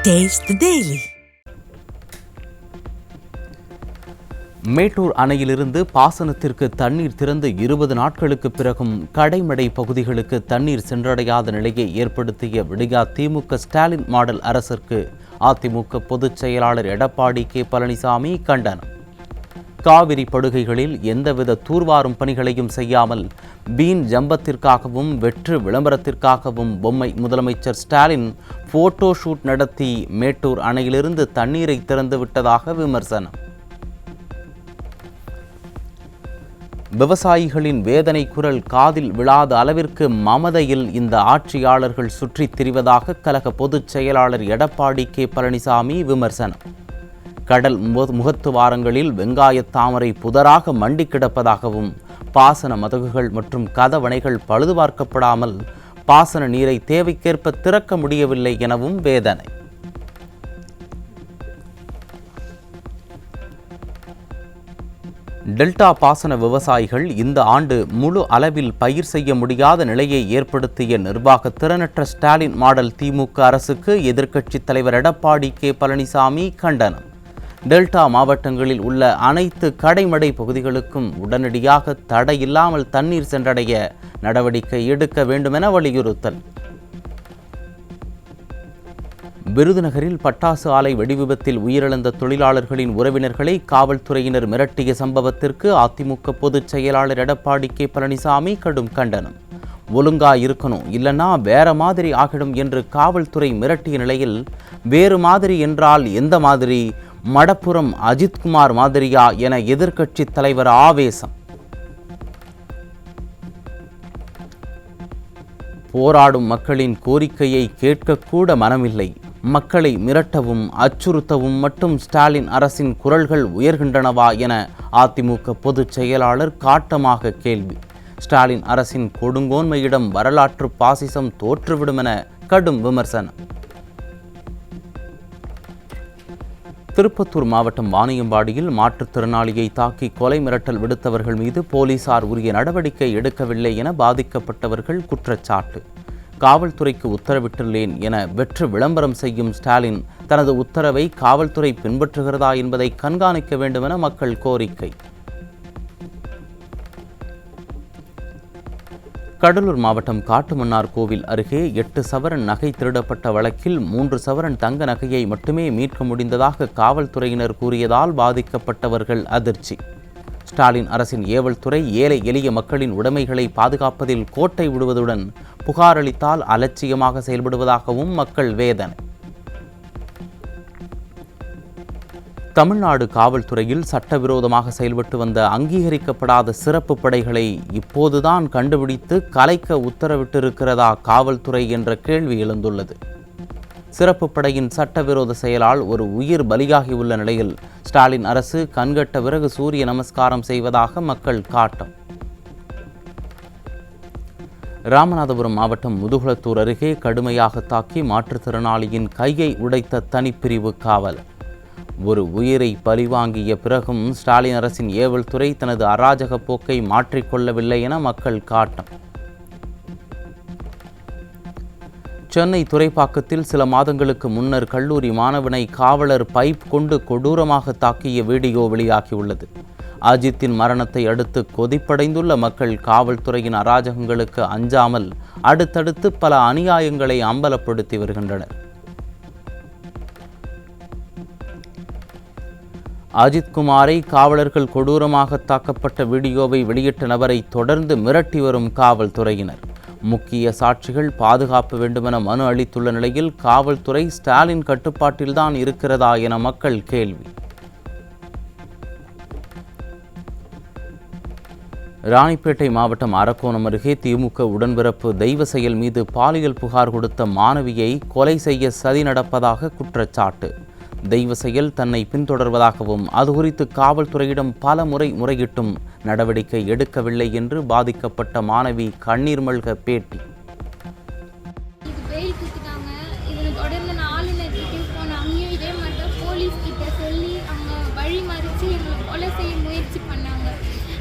Taste the Daily. Mettur அணையிலிருந்து பாசனத்திற்கு தண்ணீர் திறந்து 20 நாட்களுக்கு பிறகும் கடைமடை பகுதிகளுக்கு தண்ணீர் சென்றடையாத நிலையை ஏற்படுத்திய விடியா திமுக ஸ்டாலின் மாடல் அரசிற்கு அதிமுக பொதுச் செயலாளர் எடப்பாடி கே பழனிசாமி கண்டனம். காவிரி படுகைகளில் எந்தவித தூர்வாரும் பணிகளையும் செய்யாமல் வீண் ஜம்பத்திற்காகவும் வெற்று விளம்பரத்திற்காகவும் பொம்மை முதலமைச்சர் ஸ்டாலின் போட்டோ ஷூட் நடத்தி மேட்டூர் அணையிலிருந்து தண்ணீரை திறந்து விட்டதாக விமர்சனம். விவசாயிகளின் வேதனை குரல் காதில் விழாத அளவிற்கு மமதையில் இந்த ஆட்சியாளர்கள் சுற்றித் திரிவதாக கழக பொதுச் செயலாளர் எடப்பாடி கே பழனிசாமி விமர்சனம். கடல் முகத்துவாரங்களில் வெங்காய தாமரை புதராக மண்டி கிடப்பதாகவும் பாசன மதகுகள் மற்றும் கதவணைகள் பழுதுபார்க்கப்படாமல் பாசன நீரை தேவைக்கேற்ப திறக்க முடியவில்லை எனவும் வேதனை. டெல்டா பாசன விவசாயிகள் இந்த ஆண்டு முழு அளவில் பயிர் செய்ய முடியாத நிலையை ஏற்படுத்திய நிர்வாக திறனற்ற ஸ்டாலின் மாடல் திமுக அரசுக்கு எதிர்க்கட்சித் தலைவர் எடப்பாடி கே பழனிசாமி கண்டனம். டெல்டா மாவட்டங்களில் உள்ள அனைத்து கடைமடை பகுதிகளுக்கும் உடனடியாக தடையில்லாமல் தண்ணீர் சென்றடைய நடவடிக்கை எடுக்க வேண்டுமென வலியுறுத்தல். விருதுநகரில் பட்டாசு ஆலை வெடிவிபத்தில் உயிரிழந்த தொழிலாளர்களின் உறவினர்களை காவல்துறையினர் மிரட்டிய சம்பவத்திற்கு அதிமுக பொதுச் செயலாளர் எடப்பாடி கே பழனிசாமி கடும் கண்டனம். ஒழுங்கா இருக்கணும், இல்லைன்னா வேற மாதிரி ஆகிடும் என்று காவல்துறை மிரட்டிய நிலையில் வேறு மாதிரி என்றால் எந்த மாதிரி, மடப்புறம் அஜித்குமார் மாதிரியா என எதிர்க்கட்சி தலைவர் ஆவேசம். போராடும் மக்களின் கோரிக்கையை கேட்கக்கூட மனமில்லை. மக்களை மிரட்டவும் அச்சுறுத்தவும் மட்டும் ஸ்டாலின் அரசின் குரல்கள் உயர்கின்றனவா என அதிமுக பொதுச் செயலாளர் காட்டமாக கேள்வி. ஸ்டாலின் அரசின் கொடுங்கோன்மையிடம் வரலாற்று பாசிசம் தோற்றுவிடும் என கடும் விமர்சனம். திருப்பத்தூர் மாவட்டம் வாணியம்பாடியில் மாற்றுத்திறனாளியை தாக்கி கொலை மிரட்டல் விடுத்தவர்கள் மீது போலீசார் உரிய நடவடிக்கை எடுக்கவில்லை என பாதிக்கப்பட்டவர்கள் குற்றச்சாட்டு. காவல்துறைக்கு உத்தரவிட்டுள்ளேன் என வெற்று விளம்பரம் செய்யும் ஸ்டாலின் தனது உத்தரவை காவல்துறை பின்பற்றுகிறதா என்பதை கண்காணிக்க வேண்டும் என மக்கள் கோரிக்கை. கடலூர் மாவட்டம் காட்டுமன்னார் கோவில் அருகே 8 சவரன் நகை திருடப்பட்ட வழக்கில் 3 சவரன் தங்க நகையை மட்டுமே மீட்க முடிந்ததாக காவல்துறையினர் கூறியதால் பாதிக்கப்பட்டவர்கள் அதிர்ச்சி. ஸ்டாலின் அரசின் ஏவல் துறை ஏழை எளிய மக்களின் உடைமைகளை பாதுகாப்பதில் கோட்டை விடுவதுடன் புகார் அளித்தால் அலட்சியமாக செயல்படுவதாகவும் மக்கள் வேதனை. தமிழ்நாடு காவல்துறையில் சட்டவிரோதமாக செயல்பட்டு வந்த அங்கீகரிக்கப்படாத சிறப்பு படைகளை இப்போதுதான் கண்டுபிடித்து கலைக்க உத்தரவிட்டிருக்கிறதா காவல்துறை என்ற கேள்வி எழுந்துள்ளது. சிறப்பு படையின் சட்டவிரோத செயலால் ஒரு உயிர் பலியாகியுள்ள நிலையில் ஸ்டாலின் அரசு கண்கட்ட பிறகு சூரிய நமஸ்காரம் செய்வதாக மக்கள் காட்டம். ராமநாதபுரம் மாவட்டம் முதுகுளத்தூர் அருகே கடுமையாக தாக்கி மாற்றுத்திறனாளியின் கையை உடைத்த தனிப்பிரிவு காவல். ஒரு உயிரை பழிவாங்கிய பிறகும் ஸ்டாலின் அரசின் ஏவல் துறை தனது அராஜக போக்கை மாற்றிக்கொள்ளவில்லை என மக்கள் காட்டம். சென்னை துறைப்பாக்கத்தில் சில மாதங்களுக்கு முன்னர் கல்லூரி மாணவனை காவலர் பைப் கொண்டு கொடூரமாக தாக்கிய வீடியோ வெளியாகியுள்ளது. அஜித்தின் மரணத்தை அடுத்து கொதிப்படைந்துள்ள மக்கள் காவல்துறையின் அராஜகங்களுக்கு அஞ்சாமல் அடுத்தடுத்து பல அநியாயங்களை அம்பலப்படுத்தி வருகின்றனர். அஜித்குமாரை காவலர்கள் கொடூரமாக தாக்கப்பட்ட வீடியோவை வெளியிட்ட நபரை தொடர்ந்து மிரட்டி வரும் காவல்துறையினர். முக்கிய சாட்சிகள் பாதுகாப்பு வேண்டுமென மனு அளித்துள்ள நிலையில் காவல்துறை ஸ்டாலின் கட்டுப்பாட்டில்தான் இருக்கிறதா என மக்கள் கேள்வி. ராணிப்பேட்டை மாவட்டம் அரக்கோணம் அருகே திமுக உடன்பிறப்பு தெய்வ செயல் மீது பாலியல் புகார் கொடுத்த மாணவியை கொலை செய்ய சதி நடப்பதாக குற்றச்சாட்டு. தெய்வ செயல் தன்னை பின்தொடர்வதாகவும் அது குறித்து காவல்துறையிடம் பல முறை முறையிட்டும் நடவடிக்கை எடுக்கவில்லை என்று பாதிக்கப்பட்ட மாணவி கண்ணீர் மல்க பேட்டி.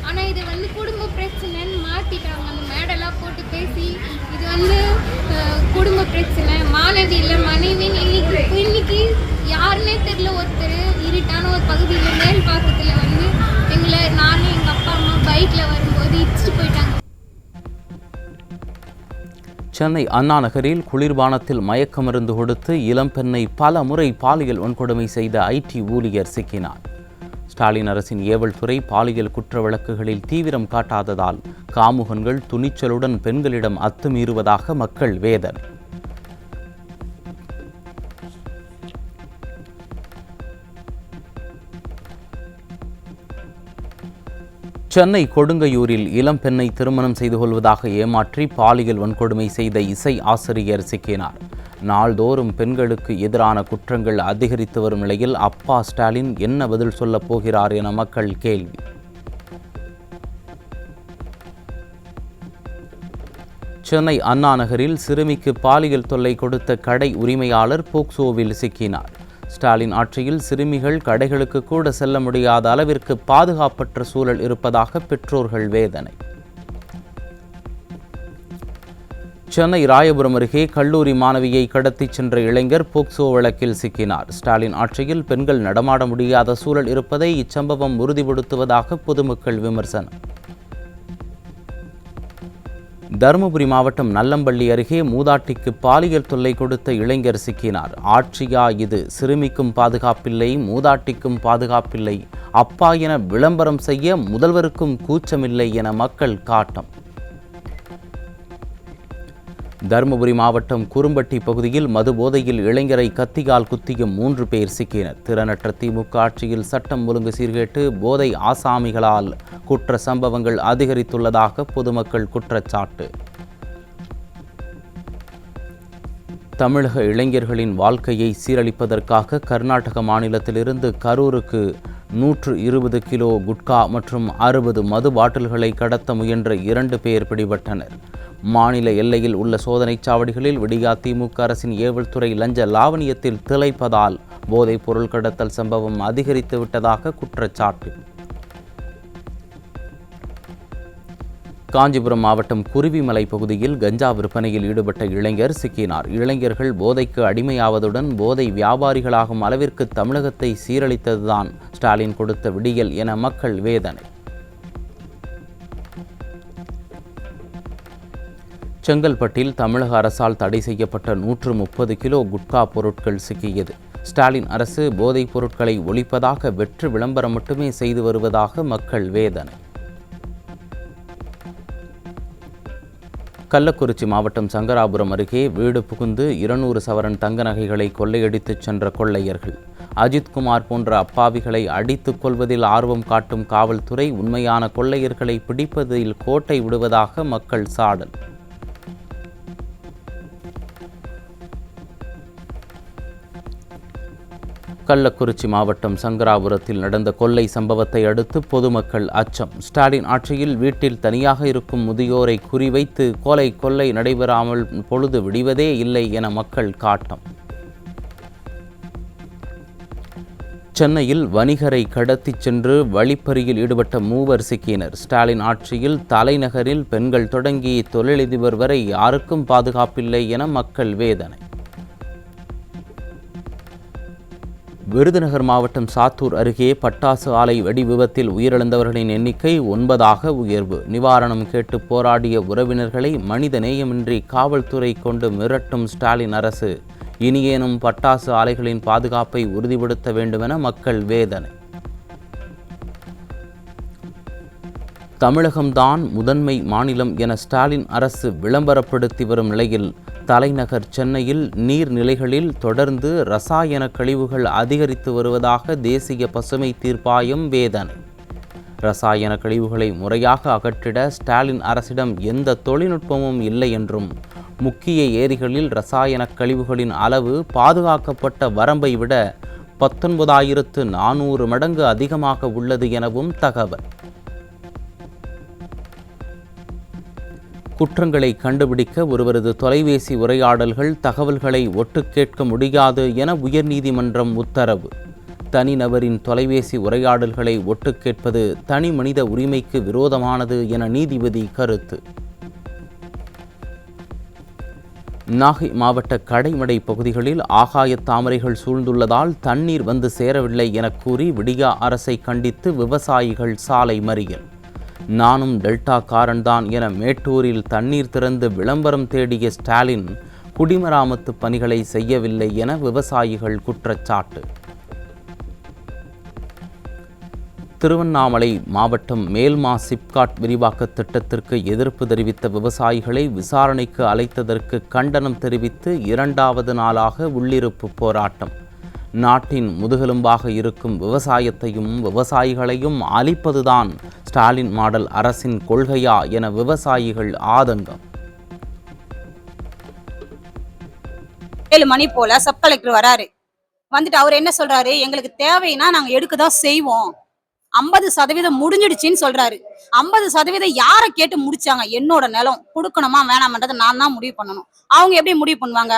ஆனால் இது குடும்ப பிரச்சனைன்னு மாற்றிட்டாங்க. அந்த மேடெல்லாம் போட்டு பேசி இது குடும்ப பிரச்சனை, மாலதியில் மனைவி. இன்னைக்கு யாருன்னே தெரியல, ஒருத்தர் இருட்டான ஒரு பகுதியில் மேல் பாக்கத்தில் வந்து எங்களை நானும் எங்கள் அப்பா அம்மா பைக்கில் வரும்போது இடிச்சிட்டு போயிட்டாங்க. சென்னை அண்ணா நகரில் குளிர்பானத்தில் மயக்க மருந்து கொடுத்து இளம்பெண்ணை பல முறை பாலியல் வன்கொடுமை செய்த ஐடி ஊழியர் சிக்கினார். ஸ்டாலின் அரசின் ஏவல் துறை பாலியல் குற்ற வழக்குகளில் தீவிரம் காட்டாததால் காமுகன்கள் துணிச்சலுடன் பெண்களிடம் அத்துமீறுவதாக மக்கள் வேதனை. சென்னை கொடுங்கையூரில் இளம்பெண்ணை திருமணம் செய்து கொள்வதாக ஏமாற்றி பாலியல் வன்கொடுமை செய்த இசை ஆசிரியர் சிக்கினார். நாள்தோறும் பெண்களுக்கு எதிரான குற்றங்கள் அதிகரித்து வரும் நிலையில் அப்பா ஸ்டாலின் என்ன பதில் சொல்லப் போகிறார் என மக்கள் கேள்வி. சென்னை அண்ணா நகரில் சிறுமிக்கு பாலியல் தொல்லை கொடுத்த கடை உரிமையாளர் போக்சோவில் சிக்கினார். ஸ்டாலின் ஆட்சியில் சிறுமிகள் கடைகளுக்கு கூட செல்ல முடியாத அளவிற்கு பாதுகாப்பற்ற சூழல் இருப்பதாக பெற்றோர்கள் வேதனை. சென்னை ராயபுரம் அருகே கல்லூரி மாணவியை கடத்திச் சென்ற இளைஞர் போக்சோ வழக்கில் சிக்கினார். ஸ்டாலின் ஆட்சியில் பெண்கள் நடமாட முடியாத சூழல் இருப்பதை இச்சம்பவம் உறுதிப்படுத்துவதாக பொதுமக்கள் விமர்சனம். தருமபுரி மாவட்டம் நல்லம்பள்ளி அருகே மூதாட்டிக்கு பாலியல் தொல்லை கொடுத்த இளைஞர் சிக்கினார். ஆட்சியா இது? சிறுமிக்கும் பாதுகாப்பில்லை, மூதாட்டிக்கும் பாதுகாப்பில்லை, அப்பா என விளம்பரம் செய்ய முதல்வருக்கும் கூச்சமில்லை என மக்கள் காட்டம். தருமபுரி மாவட்டம் குறும்பட்டி பகுதியில் மது போதையில் இளைஞரை கத்தியால் குத்திய 3 பேர் சிக்கினர். திறனற்ற திமுக ஆட்சியில் சட்டம் ஒழுங்கு சீர்கேட்டு போதை ஆசாமிகளால் குற்ற சம்பவங்கள் அதிகரித்துள்ளதாக பொதுமக்கள் குற்றச்சாட்டு. தமிழக இளைஞர்களின் வாழ்க்கையை சீரழிப்பதற்காக கர்நாடக மாநிலத்திலிருந்து கரூருக்கு 120 கிலோ குட்கா மற்றும் 60 மது பாட்டில்களை கடத்த முயன்ற 2 பேர் பிடிபட்டனர். மாநில எல்லையில் உள்ள சோதனைச் சாவடிகளில் விடியா திமுக அரசின் ஏவல் துறை லஞ்ச லாவணியத்தில் திளைப்பதால் போதைப் பொருள் கடத்தல் சம்பவம் அதிகரித்து விட்டதாக குற்றச்சாட்டு. காஞ்சிபுரம் மாவட்டம் குருவிமலை பகுதியில் கஞ்சா விற்பனையில் ஈடுபட்ட இளைஞர் சிக்கினார். இளைஞர்கள் போதைக்கு அடிமையாவதுடன் போதை வியாபாரிகளாகும் அளவிற்கு தமிழகத்தை சீரழித்ததுதான் ஸ்டாலின் கொடுத்த விடியல் என மக்கள் வேதனை. செங்கல்பட்டில் தமிழக அரசால் தடை செய்யப்பட்ட 130 கிலோ குட்கா பொருட்கள் சிக்கியது. ஸ்டாலின் அரசு போதைப் பொருட்களை ஒழிப்பதாக வெற்று விளம்பரம் மட்டுமே செய்து வருவதாக மக்கள் வேதனை. கள்ளக்குறிச்சி மாவட்டம் சங்கராபுரம் அருகே வீடு புகுந்து 200 சவரன் தங்க நகைகளை கொள்ளையடித்துச் சென்ற கொள்ளையர்கள். அஜித்குமார் போன்ற அப்பாவிகளை அடித்துக் கொள்வதில் ஆர்வம் காட்டும் காவல்துறை உண்மையான கொள்ளையர்களை பிடிப்பதில் கோட்டை விடுவதாக மக்கள் சாடல். கள்ளக்குறிச்சி மாவட்டம் சங்கராபுரத்தில் நடந்த கொள்ளை சம்பவத்தை அடுத்து பொதுமக்கள் அச்சம். ஸ்டாலின் ஆட்சியில் வீட்டில் தனியாக இருக்கும் முதியோரை குறிவைத்து கொள்ளை நடைபெறாமல் பொழுது விடுவதே இல்லை என மக்கள் காட்டம். சென்னையில் வணிகரை கடத்திச் சென்று வழிப்பறியில் ஈடுபட்ட 3 சிக்கினர். ஸ்டாலின் ஆட்சியில் தலைநகரில் பெண்கள் தொடங்கி தொழிலதிபர் வரை யாருக்கும் பாதுகாப்பில்லை என மக்கள் வேதனை. விருதுநகர் மாவட்டம் சாத்தூர் அருகே பட்டாசு ஆலை வெடி விபத்தில் உயிரிழந்தவர்களின் எண்ணிக்கை 9ஆக உயர்வு. நிவாரணம் கேட்டு போராடிய உறவினர்களை மனித நேயமின்றி காவல்துறை கொண்டு மிரட்டும் ஸ்டாலின் அரசு. இனியேனும் பட்டாசு ஆலைகளின் பாதுகாப்பை உறுதிப்படுத்த வேண்டுமென மக்கள் வேதனை. தமிழகம்தான் முதன்மை மாநிலம் என ஸ்டாலின் அரசு விளம்பரப்படுத்தி வரும் நிலையில் தலைநகர் சென்னையில் நீர்நிலைகளில் தொடர்ந்து ரசாயன கழிவுகள் அதிகரித்து வருவதாக தேசிய பசுமை தீர்ப்பாயம் வேதனை. ரசாயன கழிவுகளை முறையாக அகற்றிட ஸ்டாலின் அரசிடம் எந்த தொழில்நுட்பமும் இல்லை என்றும், முக்கிய ஏரிகளில் ரசாயன கழிவுகளின் அளவு பாதுகாக்கப்பட்ட வரம்பை விட 19,400 மடங்கு அதிகமாக உள்ளது எனவும் தகவல். குற்றங்களை கண்டுபிடிக்க ஒருவரது தொலைபேசி உரையாடல்கள் தகவல்களை ஒட்டு கேட்க முடியாது என உயர்நீதிமன்றம் உத்தரவு. தனிநபரின் தொலைபேசி உரையாடல்களை ஒட்டு கேட்பது தனி மனித உரிமைக்கு விரோதமானது என நீதிபதி கருத்து. நாகை மாவட்ட கடைமடை பகுதிகளில் ஆகாய தாமரைகள் சூழ்ந்துள்ளதால் தண்ணீர் வந்து சேரவில்லை என கூறி விடியா அரசை கண்டித்து விவசாயிகள் சாலை மறியல். நானும் டெல்டா காரன்தான் என மேட்டூரில் தண்ணீர் திறந்து விளம்பரம் தேடிய ஸ்டாலின் குடிமராமத்து பணிகளை செய்யவில்லை என விவசாயிகள் குற்றச்சாட்டு. திருவண்ணாமலை மாவட்டம் மேல்மா சிப்காட் விரிவாக்க திட்டத்திற்கு எதிர்ப்பு தெரிவித்த விவசாயிகளை விசாரணைக்கு அழைத்ததற்கு கண்டனம் தெரிவித்து 2வது நாளாக உள்ளிருப்பு போராட்டம். நாட்டின் முதுகெலும்பாக இருக்கும் விவசாயத்தையும் விவசாயிகளையும் அழிப்பதுதான் ஸ்டாலின் மாடல் அரசின் கொள்கையா என விவசாயிகள் ஆதங்கம். 7 மணி போல சப் கலெக்டர் வராரு. வந்துட்டு அவர் என்ன சொல்றாரு, எங்களுக்கு தேவைன்னா நாங்க எடுக்கதான் செய்வோம், 50% முடிஞ்சிடுச்சின்னு சொல்றாரு. 50% யாரை கேட்டு முடிச்சாங்க? என்னோட நிலம் கொடுக்கணுமா வேணாமன்றதை நான் தான் முடிவு பண்ணணும். அவங்க எப்படி முடிவு பண்ணுவாங்க?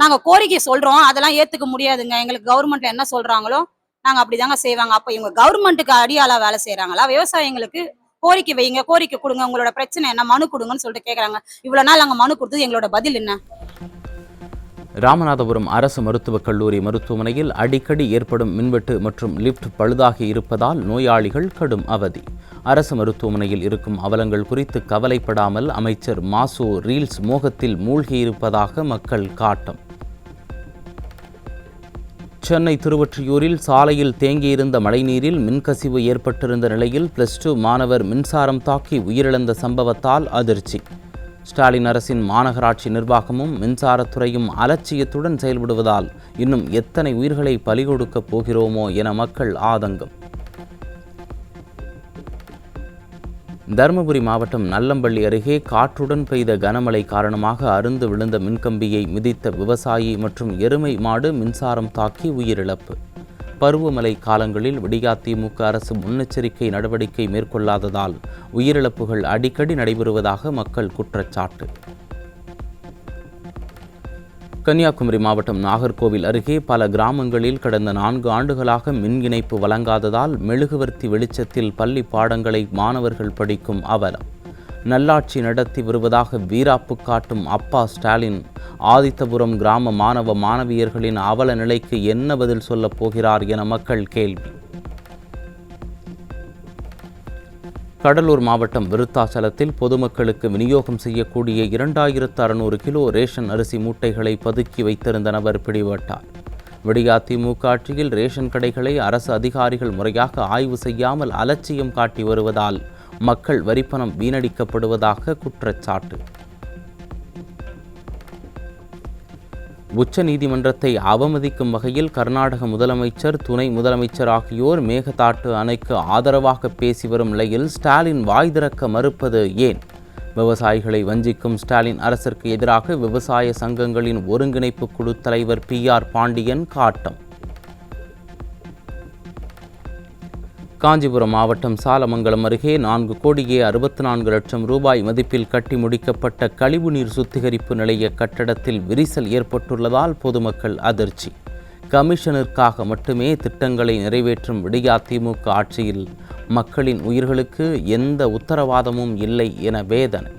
நாங்க கோரிக்கை சொல்றோம், அதெல்லாம் ஏத்துக்க முடியாதுங்க, எங்களுக்கு கவர்மெண்ட்ல என்ன சொல்றாங்களோ நாங்க அப்படிதாங்க செய்வாங்க. அப்ப இவங்க கவர்மெண்ட்டுக்கு அடியாளா வேலை செய்யறாங்களா? விவசாயிங்களுக்கு கோரிக்கை வைங்க, கோரிக்கை கொடுங்க, உங்களோட பிரச்சனை என்ன, மனு கொடுங்கன்னு சொல்லிட்டு கேக்குறாங்க. இவ்வளவு நாள் நாங்க மனு கொடுத்தது, எங்களோட பதில் என்ன? ராமநாதபுரம் அரசு மருத்துவக் கல்லூரி மருத்துவமனையில் அடிக்கடி ஏற்படும் மின்வெட்டு மற்றும் லிப்ட் பழுதாகி இருப்பதால் நோயாளிகள் கடும் அவதி. அரசு மருத்துவமனையில் இருக்கும் அவலங்கள் குறித்து கவலைப்படாமல் அமைச்சர் மாசு ரீல்ஸ் மோகத்தில் மூழ்கியிருப்பதாக மக்கள் காட்டம். சென்னை திருவொற்றியூரில் சாலையில் தேங்கியிருந்த மழைநீரில் மின்கசிவு ஏற்பட்டிருந்த நிலையில் +2 மாணவர் மின்சாரம் தாக்கி உயிரிழந்த சம்பவத்தால் அதிர்ச்சி. ஸ்டாலின் அரசின் மாநகராட்சி நிர்வாகமும் மின்சாரத்துறையும் அலட்சியத்துடன் செயல்படுவதால் இன்னும் எத்தனை உயிர்களை பலிகொடுக்கப் போகிறோமோ என மக்கள் ஆதங்கம். தருமபுரி மாவட்டம் நல்லம்பள்ளி அருகே காற்றுடன் பெய்த கனமழை காரணமாக அறுந்து விழுந்த மின்கம்பியை மிதித்த விவசாயி மற்றும் எருமை மாடு மின்சாரம் தாக்கி உயிரிழப்பு. பருவமழை காலங்களில் விடியா திமுக அரசு முன்னெச்சரிக்கை நடவடிக்கை மேற்கொள்ளாததால் உயிரிழப்புகள் அடிக்கடி நடைபெறுவதாக மக்கள் குற்றச்சாட்டு. கன்னியாகுமரி மாவட்டம் நாகர்கோவில் அருகே பல கிராமங்களில் கடந்த 4 ஆண்டுகளாக மின் இணைப்பு வழங்காததால் மெழுகுவர்த்தி வெளிச்சத்தில் பள்ளி பாடங்களை மாணவர்கள் படிக்கும் அவலம். நல்லாட்சி நடத்தி வருவதாக வீராப்பு காட்டும் அப்பா ஸ்டாலின் ஆதித்தபுரம் கிராம மாணவ மாணவியர்களின் அவல நிலைக்கு என்ன பதில் சொல்லப் போகிறார் என மக்கள் கேள்வி. கடலூர் மாவட்டம் விருத்தாச்சலத்தில் பொதுமக்களுக்கு விநியோகம் செய்யக்கூடிய 2600 கிலோ ரேஷன் அரிசி மூட்டைகளை பதுக்கி வைத்திருந்த நபர் பிடிபட்டார். விடியா திமுக ஆட்சியில் ரேஷன் கடைகளை அரசு அதிகாரிகள் முறையாக ஆய்வு செய்யாமல் அலட்சியம் காட்டி வருவதால் மக்கள் வரிப்பணம் வீணடிக்கப்படுவதாக குற்றச்சாட்டு. உச்ச நீதிமன்றத்தை அவமதிக்கும் வகையில் கர்நாடக முதலமைச்சர், துணை முதலமைச்சர் ஆகியோர் மேகதாட்டு அணைக்கு ஆதரவாக பேசி வரும் நிலையில் ஸ்டாலின் வாய் திறக்க மறுப்பது ஏன்? விவசாயிகளை வஞ்சிக்கும் ஸ்டாலின் அரசிற்கு எதிராக விவசாய சங்கங்களின் ஒருங்கிணைப்பு குழு தலைவர் PR பாண்டியன் காட்டம். காஞ்சிபுரம் மாவட்டம் சாலமங்கலம் அருகே 4,64,00,000 ரூபாய் மதிப்பில் கட்டி முடிக்கப்பட்ட கழிவுநீர் சுத்திகரிப்பு நிலைய கட்டடத்தில் விரிசல் ஏற்பட்டுள்ளதால் பொதுமக்கள் அதிர்ச்சி. கமிஷனிற்காக மட்டுமே திட்டங்களை நிறைவேற்றும் விடியா திமுக ஆட்சியில் மக்களின் உயிர்களுக்கு எந்த உத்தரவாதமும் இல்லை என வேதனை.